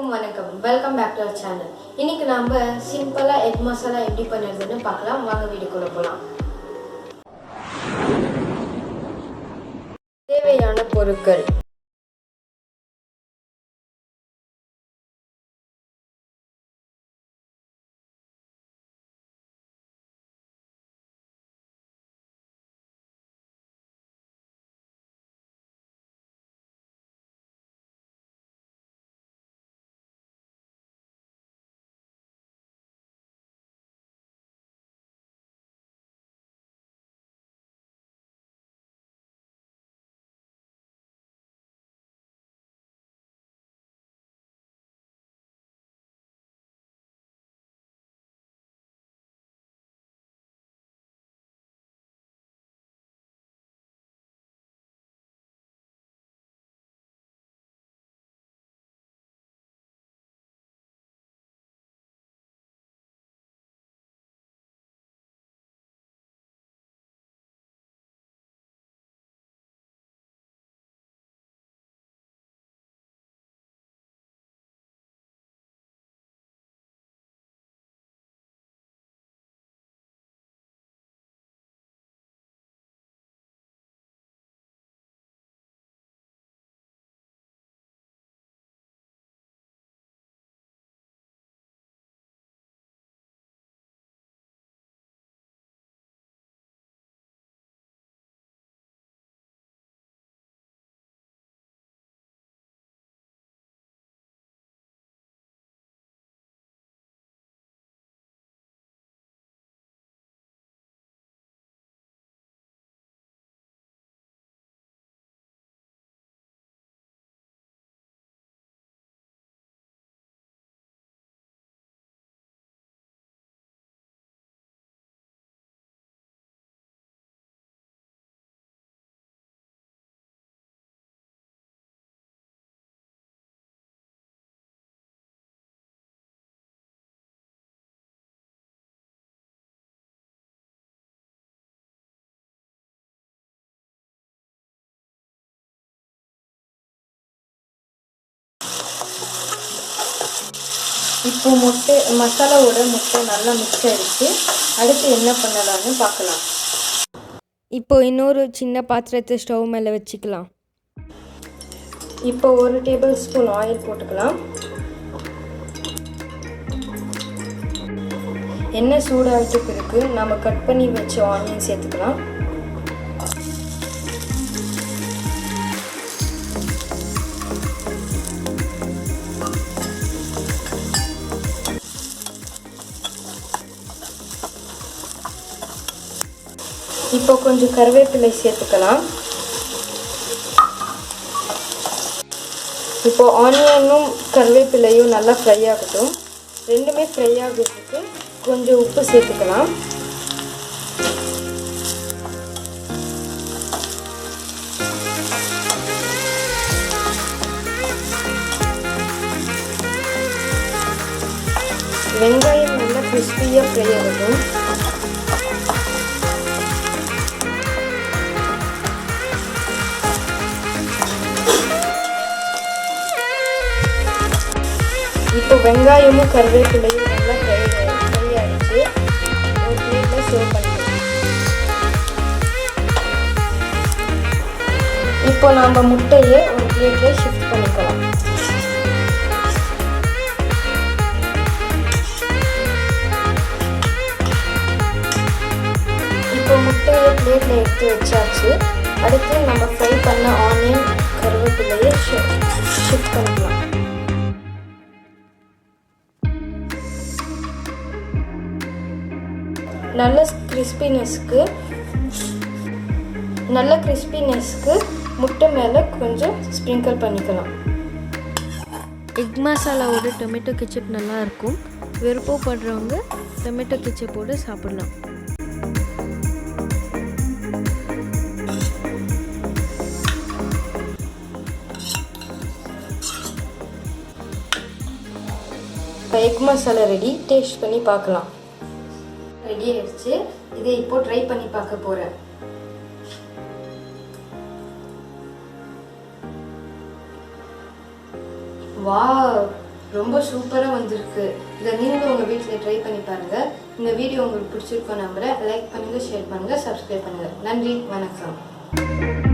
எல்லாருக்கும் வணக்கம். Welcome back to our channel. இன்னைக்கு நாம சிம்பிளா எக் மசாலா எப்படி பண்ணுறதுன்னு பார்க்கலாம். வாங்க வீடியோக்குள்ள போகலாம். தேவையான பொருட்கள்: இப்போ மசாலாவோட முட்டை நல்லா மிக்ஸ் ஆகிடுச்சு. அடுத்து என்ன பண்ணலான்னு பார்க்கலாம். இப்போ இன்னொரு சின்ன பாத்திரத்தை ஸ்டவ் மேலே வச்சுக்கலாம். இப்போ 1 டேபிள் ஸ்பூன் ஆயில் போட்டுக்கலாம். எண்ணெய் சூடாகிட்ட பிறகு நம்ம கட் பண்ணி வச்ச ஆனியன் சேர்த்துக்கலாம். இப்போ கொஞ்சம் கருவேப்பிலை சேர்த்துக்கலாம். இப்போ ஆனியனும் கருவேப்பிலையும் நல்லா ஃப்ரை ஆகட்டும். ரெண்டுமே ஃப்ரை ஆகிறதுக்கு கொஞ்சம் உப்பு சேர்த்துக்கலாம். வெங்காயம் நல்லா கிறிஸ்பியாக ஃப்ரை ஆகட்டும். இப்போ வெங்காயமும் கருவேப்பிலையும் நல்லா ஃப்ரை ஆகிடுச்சு. ஒரு பிளேட்டில் சர்வ் பண்ணிக்கலாம். இப்போ நம்ம முட்டையை ஒரு பிளேட்டில் ஷிஃப்ட் பண்ணிக்கலாம். இப்போ முட்டையை பிளேட்டில் எடுத்து வச்சாச்சு. அடுத்து நம்ம ஃப்ரை பண்ண ஆனியன் கருவேப்பிலையை ஷிஃப்ட் பண்ணிக்கலாம். நல்ல கிறிஸ்பினஸ்க்கு முட்டை மேலே கொஞ்சம் ஸ்ப்ரிங்கிள் பண்ணிக்கலாம். எக் மசாலாவோட டொமேட்டோ கெச்சப் நல்லா இருக்கும். விருப்பப்படுறவங்க டொமேட்டோ கெச்சப்போடு சாப்பிடலாம். Egg masala ready. டேஸ்ட் பண்ணி பார்க்கலாம். ரெடி ஆயிடுச்சு. இதை இப்போ ட்ரை பண்ணி பார்க்க போகிறேன். வாவ், ரொம்ப சூப்பராக வந்திருக்கு. இதை நீங்களும் உங்கள் வீட்டில் ட்ரை பண்ணி பாருங்கள். இந்த வீடியோ உங்களுக்கு பிடிச்சிருக்கோம் நம்புகிறேன். லைக் பண்ணுங்கள், ஷேர் பண்ணுங்கள், சப்ஸ்கிரைப் பண்ணுங்கள். நன்றி, வணக்கம்.